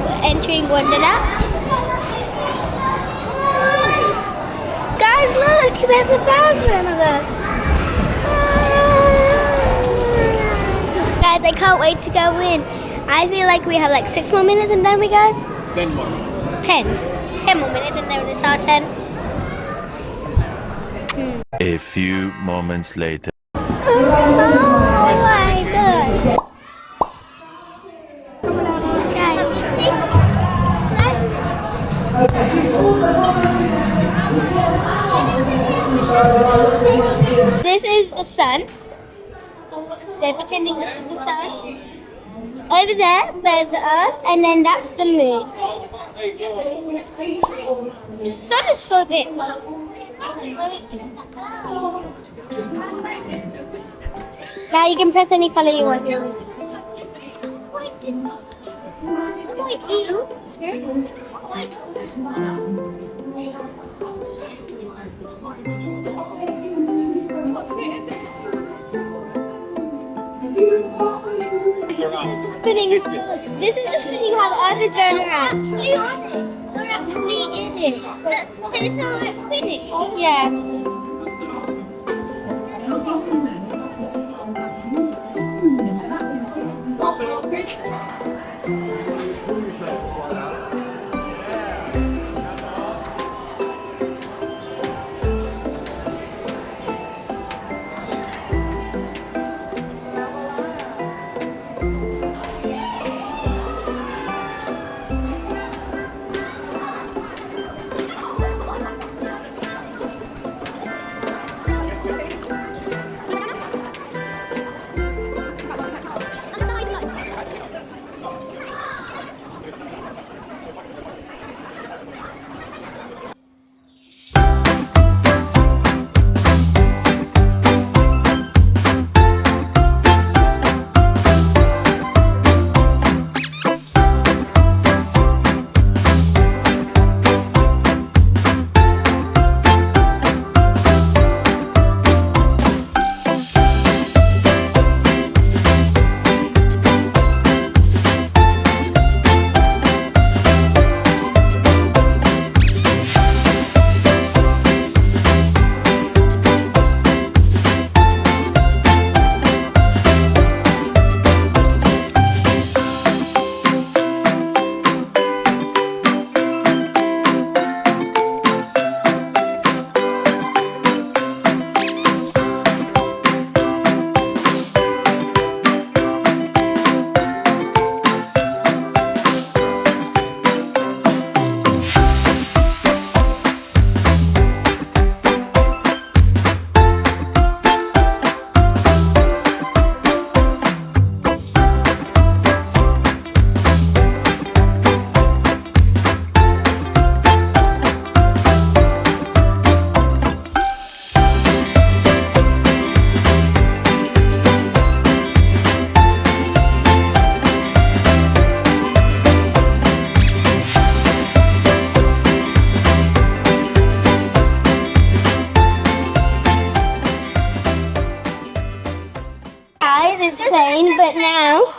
We're entering Wonderlab. Guys, look! There's 1,000 of us! Guys, I can't wait to go in. I feel like we have like 6 more minutes and then we go? 10 more minutes. 10. 10 more minutes and then it's our 10. A few moments later. Oh my god! Guys, you see? This is the sun. They're pretending this is the sun. Over there, there's the earth, and then that's the moon. The sun is so big. Now you can press any color you want. This is the spinning how the earth is going around. Actually on it. We're actually in it. Look, it's how it's spinning. Yeah. It's plain, but now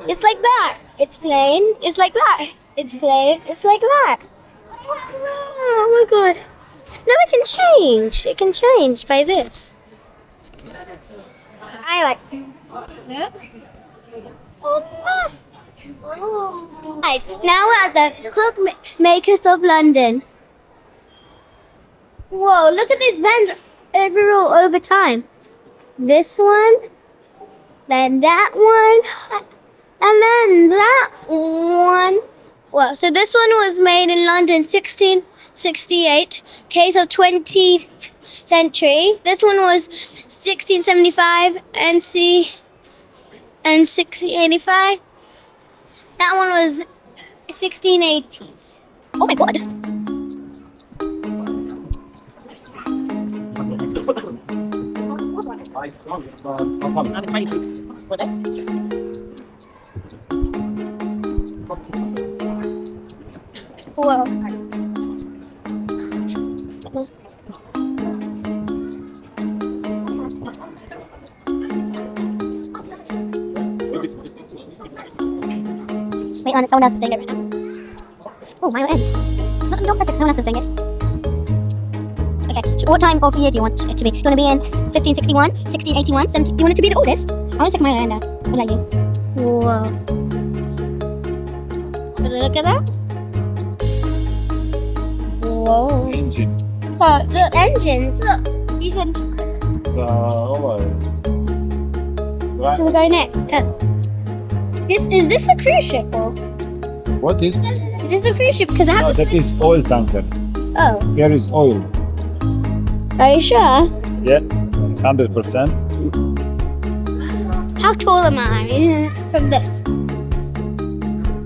it's like that. It's plain, it's like that. It's plain, it's like that. Oh my god. Now it can change. It can change by this. I like it. Oh, guys, now we're at the Clockmakers of London. Whoa, look at these vans overall over time. This one, then that one, and then that one. Well, so this one was made in London 1668, case of 20th century. This one was 1675 and 1685. That one was 1680s. Oh my god. Whoa. Wait on it, someone else is doing it right now. Oh, mine will end. No, don't press it, someone else is doing it. Okay, what time of year do you want it to be? Do you want to be in 1561, 1681, 17? Do you want it to be the oldest? I want to take my end out. What about you? Whoa. Look at that. Whoa. Engine. Oh, the engines, look. You can... Should we go next? Is this a cruise ship or? What is? Is this a cruise ship? Because I have No, to that is oil tanker. Oh, Here is oil. are you sure? Yeah, 100%. How tall am I from this?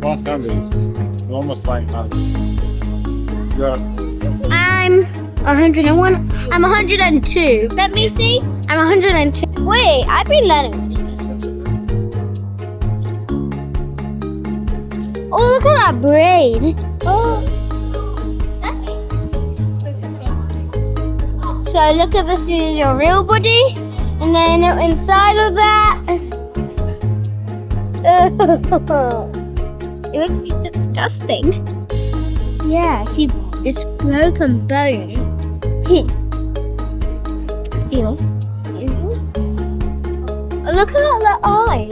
100. Almost 500. You're I'm 101. I'm 102. Let me see. I'm 102. Wait, I've been learning. Oh, look at that braid. Oh. So look at this is your real body, and then inside of that, it looks disgusting. Yeah, it's broken bone. Ew. Look at the eye.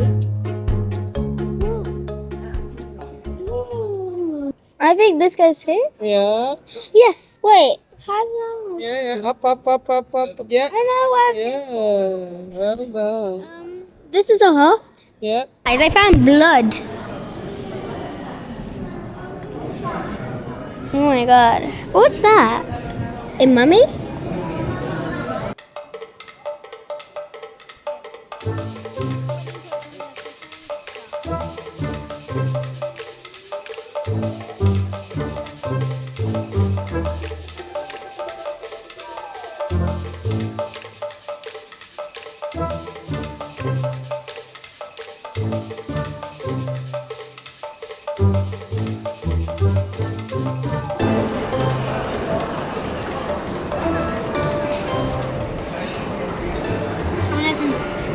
I think this goes here. Yeah, Yes. Wait. How long? yeah, up, yeah, I know where. yeah, well done. This is a heart. Yeah. Guys, I found blood. Oh my god. What's that? A mummy?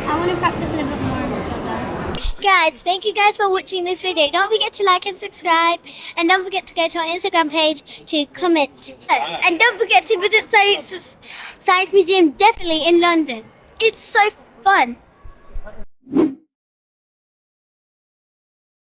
I want to practice a little bit more on this one though. Guys, thank you guys for watching this video. Don't forget to like and subscribe, and don't forget to go to our Instagram page to comment. Oh, and don't forget to visit Science Museum, definitely in London. It's so fun.